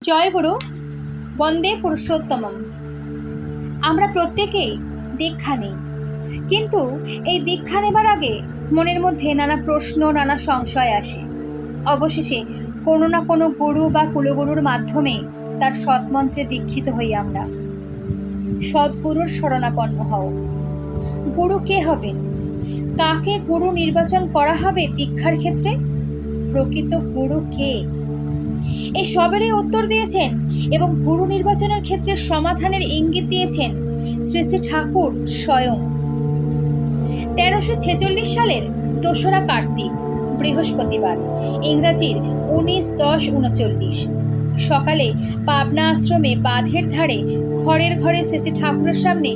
জয় গুরু, বন্দে পুরুষোত্তমম। আমরা প্রত্যেকেই দীক্ষা নিই, কিন্তু এই দীক্ষা নেবার আগে মনের মধ্যে নানা প্রশ্ন, নানা সংশয় আসে। অবশেষে কোনো না কোনো গুরু বা কুলগুরুর মাধ্যমে তার সৎমন্ত্রে দীক্ষিত হই আমরা। সদ্গুরুর শরণাপন্ন হও। গুরু কে হবেন? কাকে গুরু নির্বাচন করা হবে দীক্ষার ক্ষেত্রে? প্রকৃত গুরু কে? এই সবেরই উত্তর দিয়েছেন এবং গুরু নির্বাচনের ক্ষেত্রে সমাধানের ইঙ্গিত দিয়েছেন শ্রী শ্রী ঠাকুর স্বয়ং। 1346 সালের 2রা কার্তিক, বৃহস্পতিবার, ইংরাজির 19-10-39 সকালে পাবনা আশ্রমে বাঁধের ধারে ঘরের ঘরে শ্রী শ্রী ঠাকুরের সামনে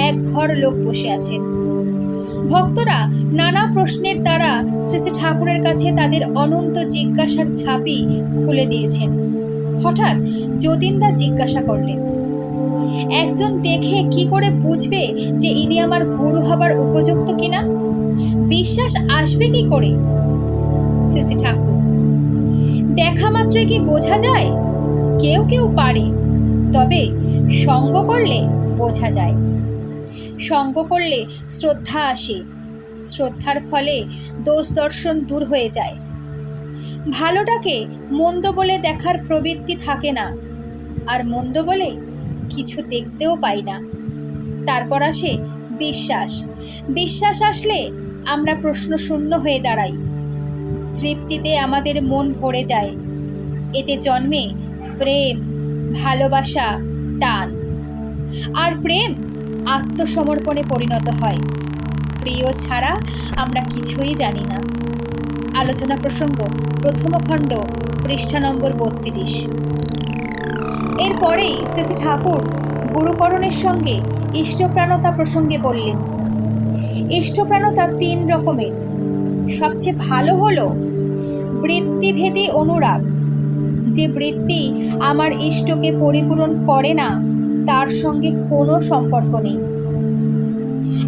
এক ঘর লোক বসে আছেন। ভক্তরা নানা প্রশ্নের দ্বারা শ্রী শ্রী ঠাকুরের কাছে তাদের অনন্ত জিজ্ঞাসার ছাপি খুলে দিয়েছেন। হঠাৎ যতীনদা জিজ্ঞাসা করলেন, একজন দেখে কি করে বুঝবে যে ইনি আমার গুরু হবার উপযুক্ত কিনা? বিশ্বাস আসবে কি করে? শ্রী শ্রী ঠাকুর, দেখা মাত্রই কি বোঝা যায়? কেউ কেউ পারে, তবে সঙ্গ করলে বোঝা যায়। সঙ্গ করলে শ্রদ্ধা আসে, শ্রদ্ধার ফলে দোষ দর্শন দূর হয়ে যায়। ভালোটাকে মন্দ বলে দেখার প্রবৃত্তি থাকে না, আর মন্দ বলে কিছু দেখতেও পাই না। তারপর আসে বিশ্বাস। বিশ্বাস আসলে আমরা প্রশ্ন শূন্য হয়ে দাঁড়াই। তৃপ্তিতে আমাদের মন ভরে যায়। এতে জন্মে প্রেম, ভালোবাসা, টান। আর প্রেম আত্মসমর্পণে পরিণত হয়। প্রিয় ছাড়া আমরা কিছুই জানি না। আলোচনা প্রসঙ্গ, প্রথম খণ্ড, পৃষ্ঠা নম্বর 32। এরপরেই শ্রী শ্রী ঠাকুর গুরুকরণের সঙ্গে ইষ্টপ্রাণতা প্রসঙ্গে বললেন। ইষ্টপ্রাণতা 3 রকমের। সবচেয়ে ভালো হলো বৃত্তিভেদী অনুরাগ। যে বৃত্তি আমার ইষ্টকে পরিপূরণ করে না, তার সঙ্গে কোনো সম্পর্ক নেই।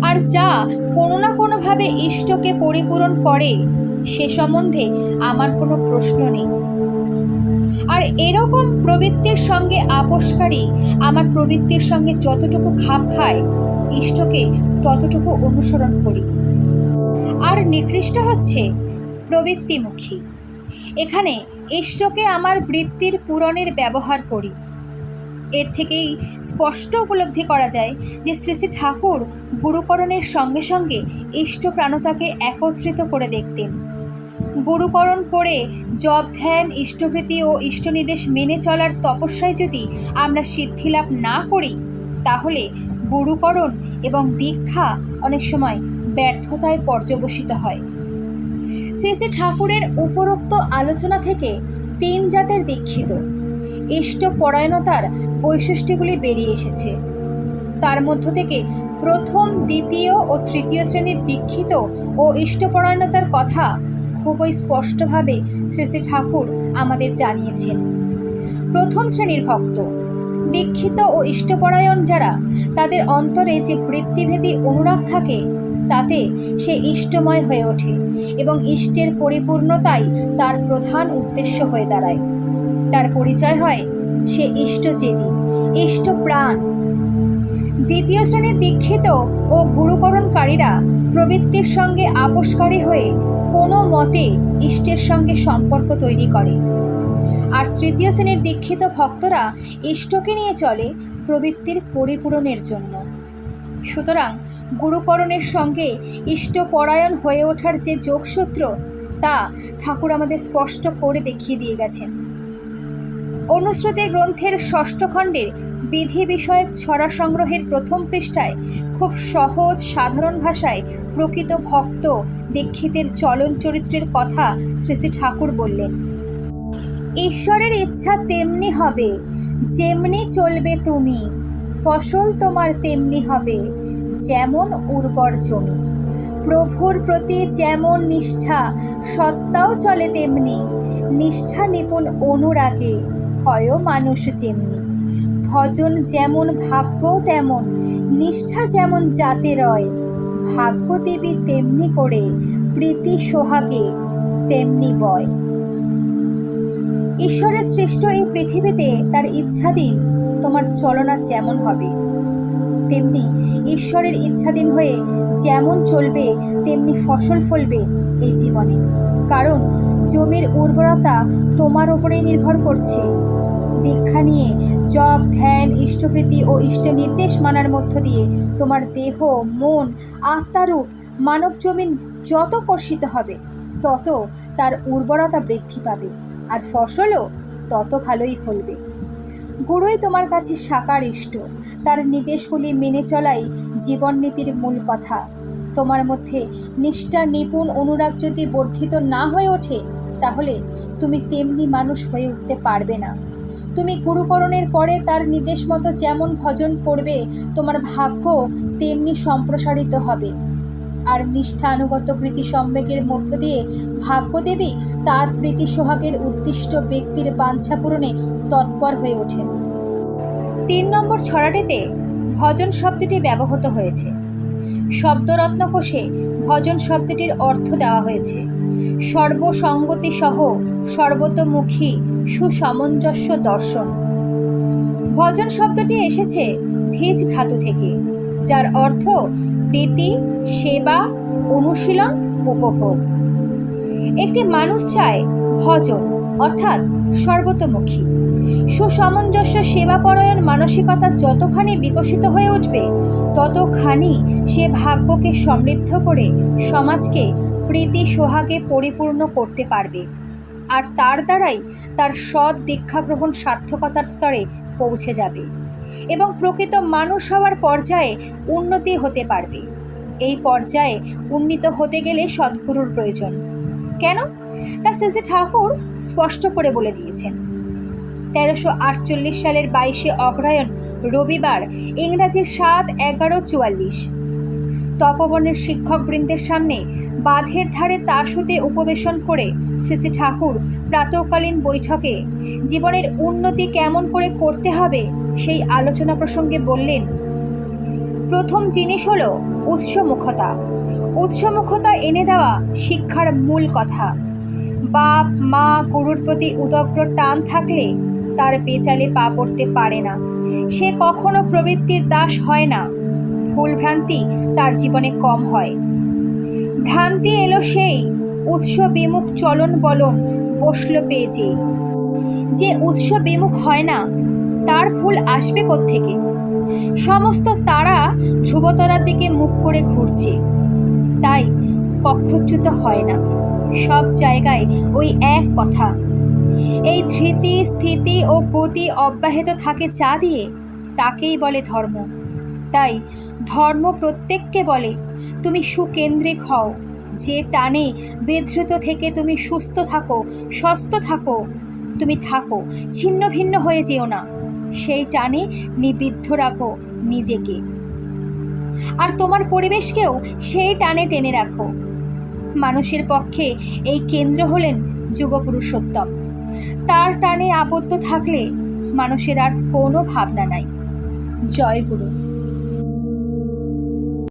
আর যা কোনো না কোনোভাবে ইষ্টকে পরিপূরণ করে, সে সম্বন্ধে আমার কোনো প্রশ্ন নেই। আর এরকম প্রবৃত্তির সঙ্গে আপোষকারী আমার প্রবৃত্তির সঙ্গে যতটুকু খাপ খায়, ইষ্টকে ততটুকু অনুসরণ করি। আর নিকৃষ্ট হচ্ছে প্রবৃত্তিমুখী। এখানে ইষ্টকে আমার বৃত্তির পূরণের ব্যবহার করি। এর থেকেই স্পষ্ট উপলব্ধি করা যায় যে শ্রী শ্রী ঠাকুর গুরুকরণের সঙ্গে সঙ্গে ইষ্টপ্রাণতাকে একত্রিত করে দেখতেন। গুরুকরণ করে জপ, ধ্যান, ইষ্টভৃতি ও ইষ্টনির্দেশ মেনে চলার তপস্যায় যদি আমরা সিদ্ধিলাভ না করি, তাহলে গুরুকরণ এবং দীক্ষা অনেক সময় ব্যর্থতায় পর্যবসিত হয়। শ্রী শ্রী ঠাকুরের উপরোক্ত আলোচনা থেকে 3 জাতের দীক্ষিত ইষ্টপরায়ণতার বৈশিষ্ট্যগুলি বেরিয়ে এসেছে। তার মধ্য থেকে প্রথম, দ্বিতীয় ও তৃতীয় শ্রেণীর দীক্ষিত ও ইষ্টপরায়ণতার কথা খুবই স্পষ্টভাবে শ্রী শ্রী ঠাকুর আমাদের জানিয়েছেন। প্রথম শ্রেণীর ভক্ত, দীক্ষিত ও ইষ্টপরায়ণ যারা, তাদের অন্তরে যে বৃত্তিভেদী অনুরাগ থাকে, তাতে সে ইষ্টময় হয়ে ওঠে এবং ইষ্টের পরিপূর্ণতাই তার প্রধান উদ্দেশ্য হয়ে দাঁড়ায়। তার পরিচয় হয় সে ইষ্টচেদী, ইষ্টপ্রাণ। দ্বিতীয় শ্রেণীর দীক্ষিত ও গুরুকরণকারীরা প্রবৃত্তির সঙ্গে আপোষকারী হয়ে কোনো মতে ইষ্টের সঙ্গে সম্পর্ক তৈরি করে। আর তৃতীয় শ্রেণীর দীক্ষিত ভক্তরা ইষ্টকে নিয়ে চলে প্রবৃত্তির পরিপূরণের জন্য। সুতরাং গুরুকরণের সঙ্গে ইষ্টপরায়ণ হয়ে ওঠার যে যোগসূত্র, তা ঠাকুর আমাদের স্পষ্ট করে দেখিয়ে দিয়ে গেছেন। অনুশ্রুতি গ্রন্থের 6ষ্ঠ খণ্ডের বিধি বিষয়ক ছড়া সংগ্রহের 1ম পৃষ্ঠায় খুব সহজ সাধারণ ভাষায় প্রকৃত ভক্ত দীক্ষিতের চলন চরিত্রের কথা শ্রী শ্রী ঠাকুর বললেন। ঈশ্বরের ইচ্ছা তেমনি হবে, যেমনি চলবে তুমি, ফসল তোমার তেমনি হবে, যেমন উর্বর জমি। প্রভুর প্রতি যেমন নিষ্ঠা, সত্তাও চলে তেমনি, নিষ্ঠা নিপুণ অনুরাগে হয় মানুষ যেমনি। ভজন যেমন ভাগ্য তেমন, নিষ্ঠা যেমন জাতে রয়, ভাগ্য দেবী তেমনি করে, প্রীতি সোহাগে তেমনি বয়। ঈশ্বরের সৃষ্ট এই পৃথিবীতে তার ইচ্ছাধীন তোমার চলনা যেমন হবে, তেমনি ঈশ্বরের ইচ্ছাধীন হয়ে যেমন চলবে তেমনি ফসল ফলবে এই জীবনে। কারণ জমির উর্বরতা তোমার ওপরেই নির্ভর করছে। দীক্ষা নিয়ে জপ, ধ্যান, ইষ্টপ্রীতি ও ইষ্ট নির্দেশ মানার মধ্য দিয়ে তোমার দেহ, মন, আত্মারূপ মানব জমিন যত কর্ষিত হবে, তত তার উর্বরতা বৃদ্ধি পাবে, আর ফসলও তত ভালোই ফলবে। গুরুই তোমার কাছে সাকার ইষ্ট। তার নির্দেশগুলি মেনে চলাই জীবননীতির মূল কথা। তোমার মধ্যে নিষ্ঠা, নিপুণ অনুরাগ যদি বর্ধিত না হয়ে ওঠে, তাহলে তুমি তেমনি মানুষ হয়ে উঠতে পারবে না। তুমি গুরুকরণের পরে তার নির্দেশ মতো যেমন ভজন করবে, তোমার ভাগ্য তেমনি সম্প্রসারিত হবে। আর নিষ্ঠানুগত প্রীতি সম্বেগের মধ্য দিয়ে ভাগ্যদেবী তার প্রীতি সোহাগের উদ্দিষ্ট ব্যক্তির বাঞ্ছা পূরণে তৎপর হয়ে ওঠেন। 3 নম্বর ছড়াটিতে ভজন শব্দটি ব্যবহৃত হয়েছে। শব্দরত্নকোষে ভজন শব্দটির অর্থ দেওয়া হয়েছে সর্বসঙ্গতি সহ সর্বতোমুখী সুসামঞ্জস্য দর্শন। ভজন শব্দটি এসেছে ভিজ ধাতু থেকে, যার অর্থ প্রীতি, সেবা, অনুশীলন, উপভোগ। একটি মানুষ চায় ভজন অর্থাৎ সর্বতোমুখী সুসামঞ্জস্য সেবাপরায়ণ মানসিকতা যতখানি বিকশিত হয়ে উঠবে, ততখানি সে ভাগ্যকে সমৃদ্ধ করে সমাজকে প্রীতি সোহাগে পরিপূর্ণ করতে পারবে, আর তার দ্বারাই তার সৎ দীক্ষা গ্রহণ সার্থকতার স্তরে পৌঁছে যাবে এবং প্রকৃত মানুষ হওয়ার পর্যায়ে উন্নতি হতে পারবে। এই পর্যায়ে উন্নীত হতে গেলে সদ্গুরুর প্রয়োজন। কেন? তা শ্রী ঠাকুর স্পষ্ট করে বলে দিয়েছেন। 1348 সালের 22শে অগ্রহায়ণ রবিবার, ইংরাজি 7/11/44 তপবনের শিক্ষকবৃন্দের সামনে বাঁধের ধারে তাসুতে উপবেশন করে শ্রী ঠাকুর প্রাতঃকালীন বৈঠকে জীবনের উন্নতি কেমন করে করতে হবে সেই আলোচনা প্রসঙ্গে বললেন, প্রথম জিনিস হলো উৎসমুখতা। উৎসমুখতা এনে দেওয়া শিক্ষার মূল কথা। বাপ, মা, গুরুর প্রতি উদগ্র টান থাকলে তার পেচালে পা পড়তে পারে না। সে কখনো প্রবৃত্তির দাস হয় না। ভুল ভ্রান্তি তার জীবনে কম হয়। ভ্রান্তি এলো সেই উৎস বিমুখ চলন বলন বসল পেয়েছে। যে উৎস বিমুখ হয় না, তার ভুল আসবে কোত্থেকে? সমস্ত তারা ধ্রুবতারার দিকে মুখ করে ঘুরছে, তাই কক্ষচ্যুত হয় না। সব জায়গায় ওই এক কথা। এই ধৃতি, স্থিতি ও গতি অব্যাহত থাকে যা দিয়ে, তাকেই বলে ধর্ম। তাই ধর্ম প্রত্যেককে বলে তুমি সুকেন্দ্রিক হও। যে টানে বিধৃত থেকে তুমি সুস্থ থাকো, সুস্থ থাকো, তুমি থাকো, ছিন্ন ভিন্ন হয়ে যেও না। সেই টানে নিবিদ্ধ রাখো নিজেকে, আর তোমার পরিবেশকেও সেই টানে টেনে রাখো। মানুষের পক্ষে এই কেন্দ্র হলেন যুগপুরুষোত্তম। তার টানে আবদ্ধ থাকলে মানুষের আর কোনো ভাবনা নাই। জয় গুরু।